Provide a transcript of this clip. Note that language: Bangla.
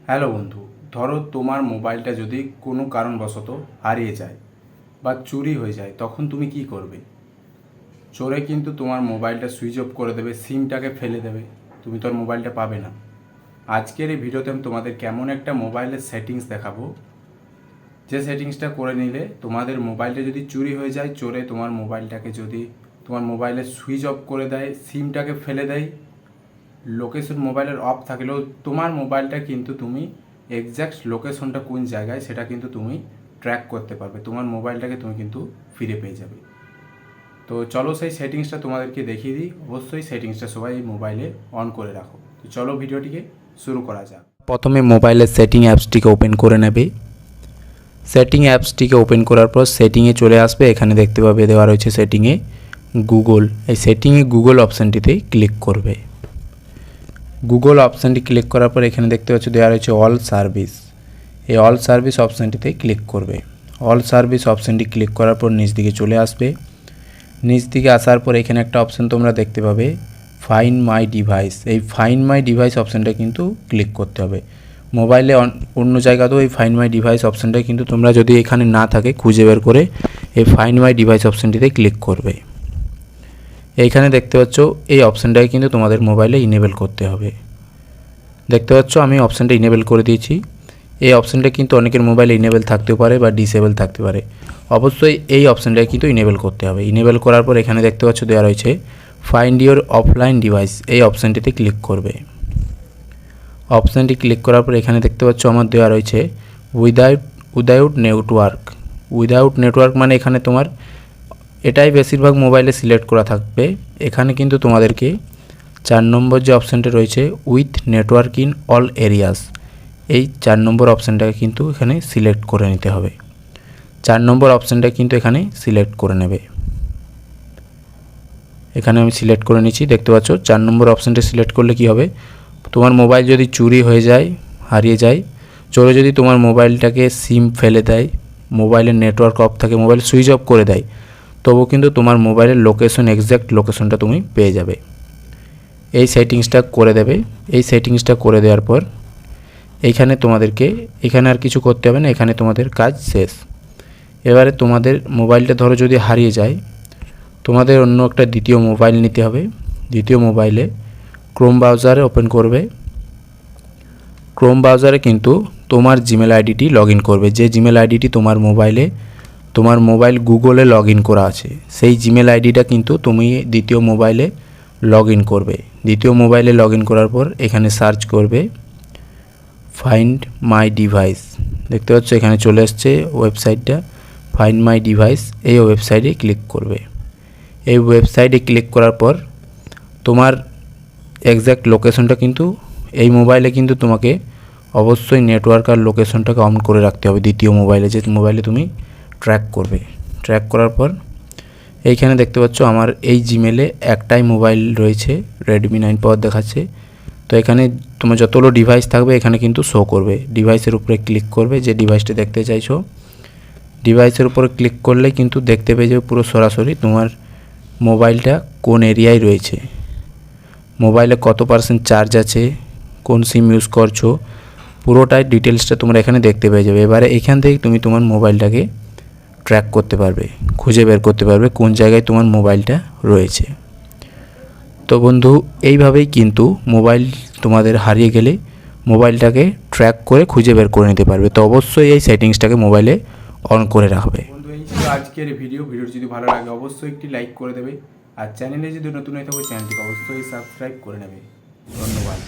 হ্যালো বন্ধু, ধরো তোমার মোবাইলটা যদি কোনো কারণবশত হারিয়ে যায় বা চুরি হয়ে যায়, তখন তুমি কি করবে? চোরে কিন্তু তোমার মোবাইলটা সুইচ অফ করে দেবে, সিমটাকে ফেলে দেবে, তুমি তোর মোবাইলটা পাবে না। আজকের এই ভিডিওতে আমি তোমাদের কেমন একটা মোবাইলের সেটিংস দেখাবো, যে সেটিংসটা করে নিলে তোমাদের মোবাইলটা যদি চুরি হয়ে যায়, চোরে তোমার মোবাইলটাকে যদি তোমার মোবাইলে সুইচ অফ করে দেয়, সিমটাকে ফেলে দেয়, লোকেশন মোবাইলের অফ থাকলেও তোমার মোবাইলটা কিন্তু তুমি এক্স্যাক্ট লোকেশনটা কোন জায়গায় সেটা কিন্তু তুমি ট্র্যাক করতে পারবে, তোমার মোবাইলটাকে তুমি কিন্তু ফিরে পেয়ে যাবে। তো চলো সেই সেটিংসটা তোমাদেরকে দেখিয়ে দিই। অবশ্যই সেটিংসটা সবাই এই মোবাইলে অন করে রাখো। তো চলো ভিডিওটিকে শুরু করা যাক। প্রথমে মোবাইলের সেটিং অ্যাপসটিকে ওপেন করে নেবে। সেটিং অ্যাপসটিকে ওপেন করার পর সেটিংয়ে চলে আসবে। এখানে দেখতে পাবে দেওয়া রয়েছে সেটিংয়ে গুগল। এই সেটিংয়ে গুগল অপশানটিতে ক্লিক করবে। গুগল অপশানটি ক্লিক করার পর এখানে দেখতে পাচ্ছ দেওয়া রয়েছে অল সার্ভিস। এই অল সার্ভিস অপশানটিতে ক্লিক করবে। অল সার্ভিস অপশানটি ক্লিক করার পর নিচ দিকে চলে আসবে। নিচ দিকে আসার পর এখানে একটা অপশান তোমরা দেখতে পাবে ফাইন্ড মাই ডিভাইস। এই ফাইন্ড মাই ডিভাইস অপশানটা কিন্তু ক্লিক করতে হবে। মোবাইলে অন্য জায়গাতেও এই ফাইন্ড মাই ডিভাইস অপশানটা কিন্তু তোমরা যদি এখানে না থাকে খুঁজে বের করে এই ফাইন্ড মাই ডিভাইস অপশানটিতে ক্লিক করবে। এইখানে দেখতে পাচ্ছ এই অপশানটাকে কিন্তু তোমাদের মোবাইলে ইনেবল করতে হবে। দেখতে পাচ্ছ আমি অপশানটা ইনেবল করে দিয়েছি। এই অপশানটা কিন্তু অনেকের মোবাইলে ইনেবল থাকতেও পারে বা ডিসেবল থাকতে পারে। অবশ্যই এই অপশানটাকে কিন্তু ইনেবল করতে হবে। ইনেবল করার পর এখানে দেখতে পাচ্ছ দেওয়া রয়েছে ফাইন্ড ইওর অফলাইন ডিভাইস। এই অপশানটিতে ক্লিক করবে। অপশানটি ক্লিক করার পর এখানে দেখতে পাচ্ছ আমার দেওয়া রয়েছে উইদাউট নেটওয়ার্ক। উইদাউট নেটওয়ার্ক মানে এখানে তোমার এটাই বেশিরভাগ মোবাইলে সিলেক্ট করা থাকবে। এখানে কিন্তু তোমাদেরকে 4 নম্বর যে অপশানটা রয়েছে with network in all areas, এই 4 নম্বর অপশানটাকে কিন্তু এখানে সিলেক্ট করে নিতে হবে। 4 নম্বর অপশানটা কিন্তু এখানে সিলেক্ট করে নেবে। এখানে আমি সিলেক্ট করে নিচ্ছি। দেখতে পাচ্ছ 4 নম্বর অপশানটা সিলেক্ট করলে কি হবে, তোমার মোবাইল যদি চুরি হয়ে যায়, হারিয়ে যায়, চোরে যদি তোমার মোবাইলটাকে সিম ফেলে দেয়, মোবাইলের নেটওয়ার্ক অফ থাকে, মোবাইল সুইচ অফ করে দেয়, তবু কিন্তু তোমার মোবাইলের লোকেশন এক্স্যাক্ট লোকেশনটা তুমি পেয়ে যাবে। এই সেটিংসটা করে দেবে। এই সেটিংসটা করে দেওয়ার পর এইখানে তোমাদেরকে এখানে আর কিছু করতে হবে না, এখানে তোমাদের কাজ শেষ। এবারে তোমাদের মোবাইলটা ধরো যদি হারিয়ে যায়, তোমাদের অন্য একটা দ্বিতীয় মোবাইল নিতে হবে। দ্বিতীয় মোবাইলে ক্রোম ব্রাউজারে ওপেন করবে। ক্রোম ব্রাউজারে কিন্তু তোমার জিমেল আইডিটি লগ ইন করবে। যে জিমেল আইডিটি তোমার মোবাইল গুগলে লগ ইন করা আছে, সেই জিমেল আইডিটা কিন্তু তুমি দ্বিতীয় মোবাইলে লগ ইন করবে। দ্বিতীয় মোবাইলে লগ ইন করার পর এখানে সার্চ করবে ফাইন্ড মাই ডিভাইস। দেখতে পাচ্ছ এখানে চলে আসছে ওয়েবসাইটটা ফাইন্ড মাই ডিভাইস। এই ওয়েবসাইটে ক্লিক করবে। এই ওয়েবসাইটে ক্লিক করার পর তোমার এক্স্যাক্ট লোকেশনটা কিন্তু এই মোবাইলে কিন্তু তোমাকে অবশ্যই নেটওয়ার্ক আর লোকেশনটাকে অন করে রাখতে হবে। দ্বিতীয় মোবাইলে, যে মোবাইলে তুমি ট্র্যাক করবে, ট্র্যাক করার পর এইখানে দেখতে পাচ্ছ আমার এই জিমেলে একটাই মোবাইল রয়েছে, রেডমি 9 পাওয়ার দেখাচ্ছে। তো এখানে তোমার যতগুলো ডিভাইস থাকবে এখানে কিন্তু শো করবে। ডিভাইসের উপরে ক্লিক করবে, যে ডিভাইসটা দেখতে চাইছো ডিভাইসের উপরে ক্লিক করলে কিন্তু দেখতে পেয়ে যাবে পুরো সরাসরি তোমার মোবাইলটা কোন এরিয়ায় রয়েছে, মোবাইলে কত % চার্জ আছে, কোন সিম ইউজ করছো, পুরোটাই ডিটেলসটা তোমরা এখানে দেখতে পেয়ে যাবে। এবারে এখান থেকে তুমি তোমার মোবাইলটাকে ট্র্যাক করতে পারবে, খুঁজে বের করতে পারবে কোন জায়গায় তোমার মোবাইলটা রয়েছে। তো বন্ধু, এইভাবেই কিন্তু মোবাইল তোমাদের হারিয়ে গেলে মোবাইলটাকে ট্র্যাক করে খুঁজে বের করে নিতে পারবে। তো অবশ্যই এই সেটিংসটাকে মোবাইলে অন করে রাখবে। বন্ধু, এই ছিল আজকের ভিডিওটি যদি ভালো লাগে অবশ্যই একটি লাইক করে দেবে, আর চ্যানেলে যদি নতুন হয়ে থাকো চ্যানেলটিকে অবশ্যই সাবস্ক্রাইব করে নেবে। ধন্যবাদ।